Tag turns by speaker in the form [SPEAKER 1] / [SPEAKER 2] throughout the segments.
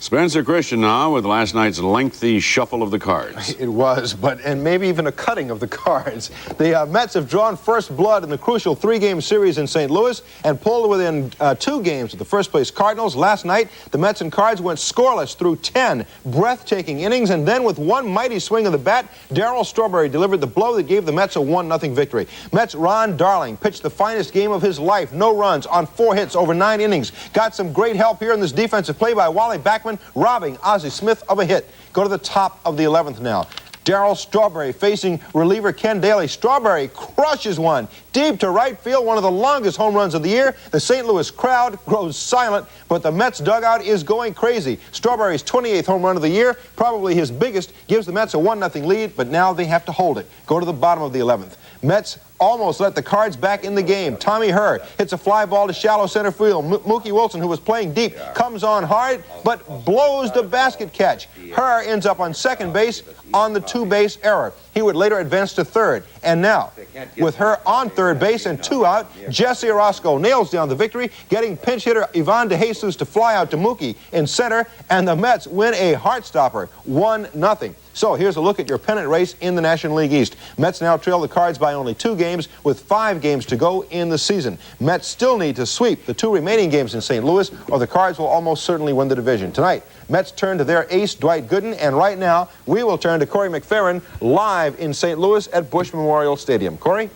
[SPEAKER 1] Spencer Christian now with last night's lengthy shuffle of the cards.
[SPEAKER 2] It was, and maybe even a cutting of the cards. The Mets have drawn first blood in the crucial 3-game series in St. Louis and pulled within 2 games of the first-place Cardinals. Last night, the Mets and Cards went scoreless through 10 breathtaking innings, and then with one mighty swing of the bat, Darryl Strawberry delivered the blow that gave the Mets a 1-0 victory. Mets' Ron Darling pitched the finest game of his life. No runs on 4 hits over 9 innings. Got some great help here in this defensive play by Wally Backman, robbing Ozzie Smith of a hit. Go to the top of the 11th now. Darryl Strawberry facing reliever Ken Daly. Strawberry crushes one deep to right field, one of the longest home runs of the year. The St. Louis crowd grows silent, but the Mets dugout is going crazy. Strawberry's 28th home run of the year, probably his biggest, gives the Mets a 1-0 lead, but now they have to hold it. Go to the bottom of the 11th. Mets almost let the Cards back in the game. Tommy Herr hits a fly ball to shallow center field. Mookie Wilson, who was playing deep, comes on hard, but blows the basket catch. Herr ends up on second base on the 2-base error. He would later advance to third. And now, with Herr on third base and 2 out, Jesse Orosco nails down the victory, getting pinch hitter Ivan DeJesus to fly out to Mookie in center, and the Mets win a heart-stopper, 1-0. So here's a look at your pennant race in the National League East. Mets now trail the Cards by only 2 games with 5 games to go in the season. Mets still need to sweep the 2 remaining games in St. Louis, or the Cards will almost certainly win the division. Tonight, Mets turn to their ace, Dwight Gooden, and right now, we will turn to Corey McFerrin live in St. Louis at Busch Memorial Stadium. Corey?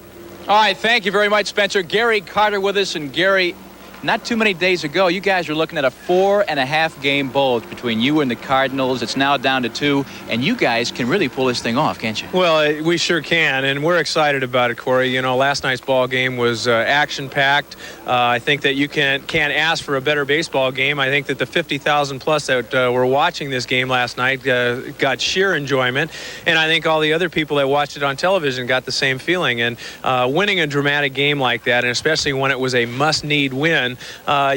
[SPEAKER 3] All right, thank you very much, Spencer. Gary Carter with us, and Gary, not too many days ago, you guys were looking at a 4.5 game bulge between you and the Cardinals. It's now down to 2, and you guys can really pull this thing off, can't you?
[SPEAKER 4] Well, we sure can, and we're excited about it, Corey. You know, last night's ball game was action-packed. I think that you can't ask for a better baseball game. I think that the 50,000 plus that were watching this game last night got sheer enjoyment, and I think all the other people that watched it on television got the same feeling. And winning a dramatic game like that, and especially when it was a must-need win,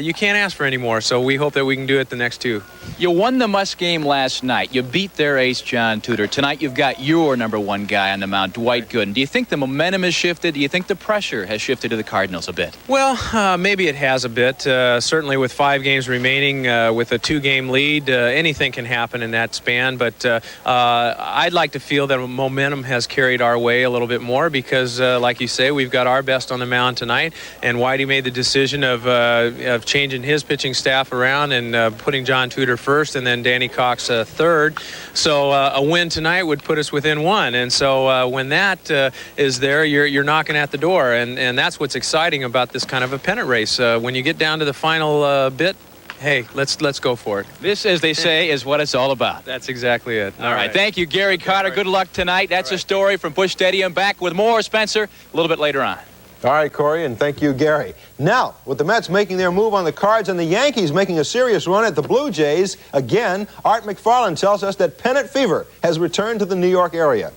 [SPEAKER 4] you can't ask for any more, so we hope that we can do it the next 2.
[SPEAKER 3] You won the must game last night. You beat their ace, John Tudor. Tonight you've got your number 1 guy on the mound, Dwight Gooden. Do you think the momentum has shifted? Do you think the pressure has shifted to the Cardinals a bit?
[SPEAKER 4] Well, maybe it has a bit. Certainly with 5 games remaining, with a 2-game lead, anything can happen in that span, but I'd like to feel that momentum has carried our way a little bit more because, like you say, we've got our best on the mound tonight, and Whitey made the decision of changing his pitching staff around and putting John Tudor first and then Danny Cox third. So a win tonight would put us within 1. And so when that is there, you're knocking at the door. And that's what's exciting about this kind of a pennant race. When you get down to the final bit, hey, let's go for it.
[SPEAKER 3] This, as they say, is what it's all about.
[SPEAKER 4] That's exactly it.
[SPEAKER 3] All right. Thank you, Gary Carter. Good luck tonight. That's a story from Busch Stadium. Back with more, Spencer, a little bit later on.
[SPEAKER 2] All right, Corey, and thank you, Gary. Now, with the Mets making their move on the Cards and the Yankees making a serious run at the Blue Jays, again, Art McFarland tells us that pennant fever has returned to the New York area.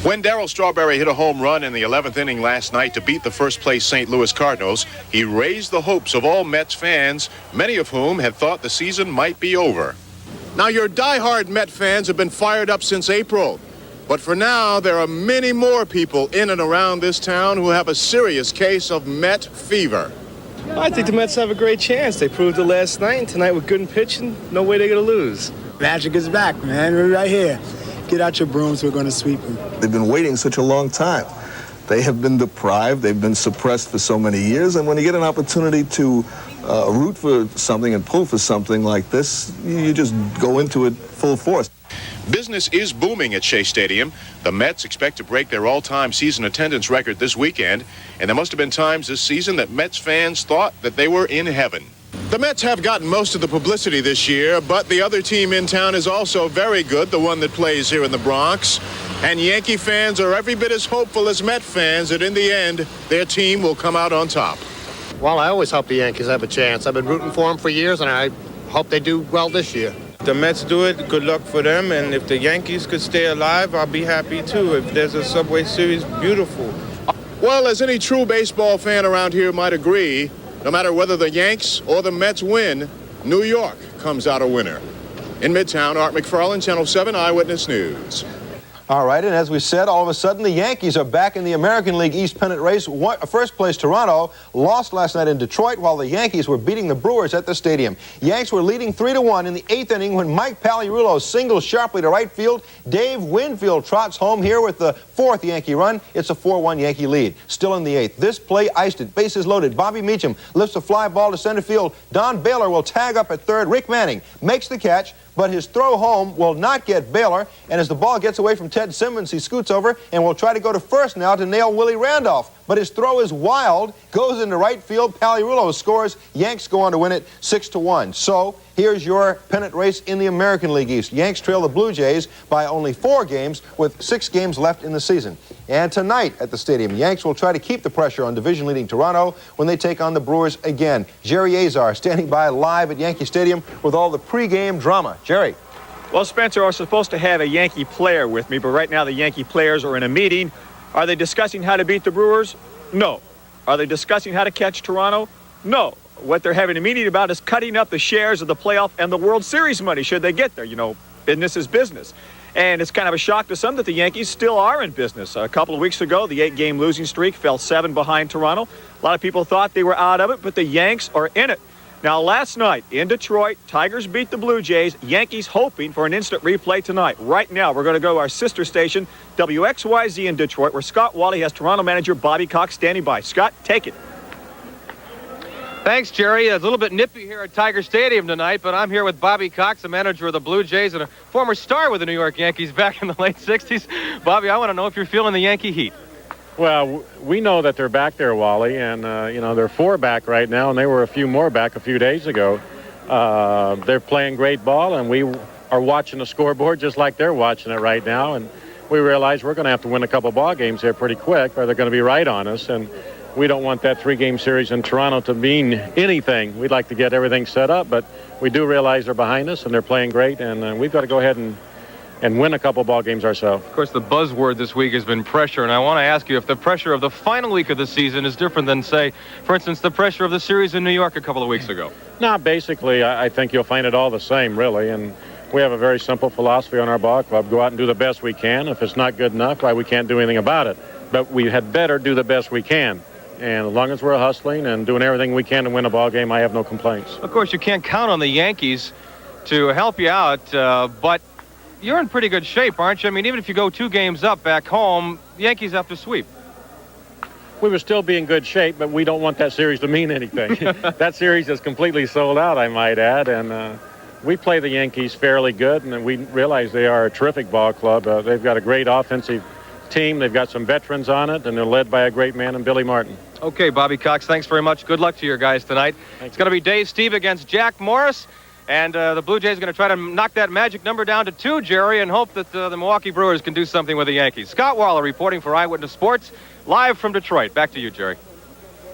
[SPEAKER 5] When Darryl Strawberry hit a home run in the 11th inning last night to beat the first-place St. Louis Cardinals, he raised the hopes of all Mets fans, many of whom had thought the season might be over. Now, your die-hard Met fans have been fired up since April. But for now, there are many more people in and around this town who have a serious case of Met fever.
[SPEAKER 6] I think the Mets have a great chance. They proved it last night, and tonight with Gooden pitching, no way they're going to lose.
[SPEAKER 7] Magic is back, man. We're right here. Get out your brooms. We're going to sweep them.
[SPEAKER 8] They've been waiting such a long time. They have been deprived. They've been suppressed for so many years. And when you get an opportunity to root for something and pull for something like this, you just go into it full force.
[SPEAKER 5] Business is booming at Shea Stadium. The Mets expect to break their all-time season attendance record this weekend, and there must have been times this season that Mets fans thought that they were in heaven. The Mets have gotten most of the publicity this year, but the other team in town is also very good, the one that plays here in the Bronx. And Yankee fans are every bit as hopeful as Met fans that in the end, their team will come out on top.
[SPEAKER 9] Well, I always hope the Yankees have a chance. I've been rooting for them for years, and I hope they do well this year.
[SPEAKER 10] If the Mets do it, good luck for them, and if the Yankees could stay alive, I'll be happy too. If there's a Subway Series, beautiful.
[SPEAKER 5] Well, as any true baseball fan around here might agree, no matter whether the Yanks or the Mets win, New York comes out a winner. In Midtown, Art McFarland, Channel 7 Eyewitness News.
[SPEAKER 2] All right, and as we said, all of a sudden the Yankees are back in the American League East pennant race. First place Toronto lost last night in Detroit while the Yankees were beating the Brewers at the stadium. Yanks were leading 3-1 in the 8th inning when Mike Pagliarulo singles sharply to right field. Dave Winfield trots home here with the 4th Yankee run. It's a 4-1 Yankee lead. Still in the 8th. This play iced it. Bases loaded. Bobby Meacham lifts a fly ball to center field. Don Baylor will tag up at third. Rick Manning makes the catch, but his throw home will not get Baylor, and as the ball gets away from Ted Simmons, he scoots over and will try to go to first now to nail Willie Randolph. But his throw is wild, goes into right field. Pagliarulo scores. Yanks go on to win it 6-1. So here's your pennant race in the American League East. Yanks trail the Blue Jays by only 4 games with 6 games left in the season. And tonight at the stadium, Yanks will try to keep the pressure on division-leading Toronto when they take on the Brewers again. Jerry Azar standing by live at Yankee Stadium with all the pregame drama. Jerry.
[SPEAKER 11] Well, Spencer, I was supposed to have a Yankee player with me, but right now the Yankee players are in a meeting. Are they discussing how to beat the Brewers? No. Are they discussing how to catch Toronto? No. What they're having a meeting about is cutting up the shares of the playoff and the World Series money should they get there. You know, business is business. And it's kind of a shock to some that the Yankees still are in business. A couple of weeks ago, the 8-game losing streak fell 7 behind Toronto. A lot of people thought they were out of it, but the Yanks are in it. Now, last night in Detroit, Tigers beat the Blue Jays. Yankees hoping for an instant replay tonight. Right now, we're going to go to our sister station, WXYZ in Detroit, where Scott Wally has Toronto manager Bobby Cox standing by. Scott, take it.
[SPEAKER 12] Thanks, Jerry. It's a little bit nippy here at Tiger Stadium tonight, but I'm here with Bobby Cox, the manager of the Blue Jays and a former star with the New York Yankees back in the late 60s. Bobby, I want to know if you're feeling the Yankee heat.
[SPEAKER 13] Well, we know that they're back there, Wally, and, they're 4 back right now, and they were a few more back a few days ago. They're playing great ball, and we are watching the scoreboard just like they're watching it right now, and we realize we're going to have to win a couple ball games here pretty quick, or they're going to be right on us, and we don't want that 3-game series in Toronto to mean anything. We'd like to get everything set up, but we do realize they're behind us, and they're playing great, and we've got to go ahead and win a couple ball games ourselves.
[SPEAKER 12] Of course, the buzzword this week has been pressure, and I want to ask you if the pressure of the final week of the season is different than, say, for instance, the pressure of the series in New York a couple of weeks ago.
[SPEAKER 13] No, basically, I think you'll find it all the same, really, and we have a very simple philosophy on our ball club. Go out and do the best we can. If it's not good enough, why, we can't do anything about it. But we had better do the best we can. And as long as we're hustling and doing everything we can to win a ball game, I have no complaints.
[SPEAKER 12] Of course, you can't count on the Yankees to help you out, but you're in pretty good shape, aren't you? I mean, even if you go 2 games up back home, the Yankees have to sweep.
[SPEAKER 13] We would still be in good shape, but we don't want that series to mean anything. That series is completely sold out, I might add, and we play the Yankees fairly good, and we realize they are a terrific ball club. They've got a great offensive team. They've got some veterans on it, and they're led by a great man in Billy Martin.
[SPEAKER 12] Okay, Bobby Cox, thanks very much. Good luck to your guys tonight. It's going to be Dave Steve against Jack Morris. And the Blue Jays are going to try to knock that magic number down to 2, Jerry, and hope that the Milwaukee Brewers can do something with the Yankees. Scott Waller reporting for Eyewitness Sports, live from Detroit. Back to you, Jerry.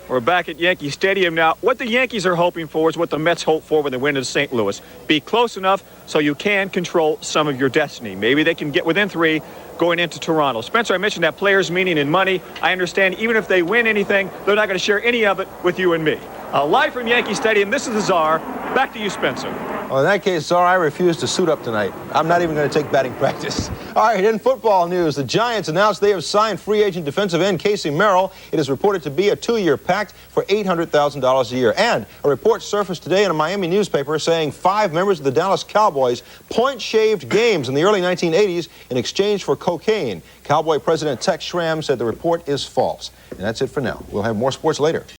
[SPEAKER 11] We're back at Yankee Stadium now. What the Yankees are hoping for is what the Mets hope for when they win to St. Louis. Be close enough so you can control some of your destiny. Maybe they can get within 3 going into Toronto. Spencer, I mentioned that players' meaning in money. I understand even if they win anything, they're not going to share any of it with you and me. Live from Yankee Stadium, this is the Czar. Back to you, Spencer.
[SPEAKER 2] Well, in that case, Czar, I refuse to suit up tonight. I'm not even going to take batting practice. All right, in football news, the Giants announced they have signed free agent defensive end Casey Merrill. It is reported to be a 2-year pact for $800,000 a year. And a report surfaced today in a Miami newspaper saying 5 members of the Dallas Cowboys point-shaved games in the early 1980s in exchange for cocaine. Cowboy President Tex Schramm said the report is false. And that's it for now. We'll have more sports later.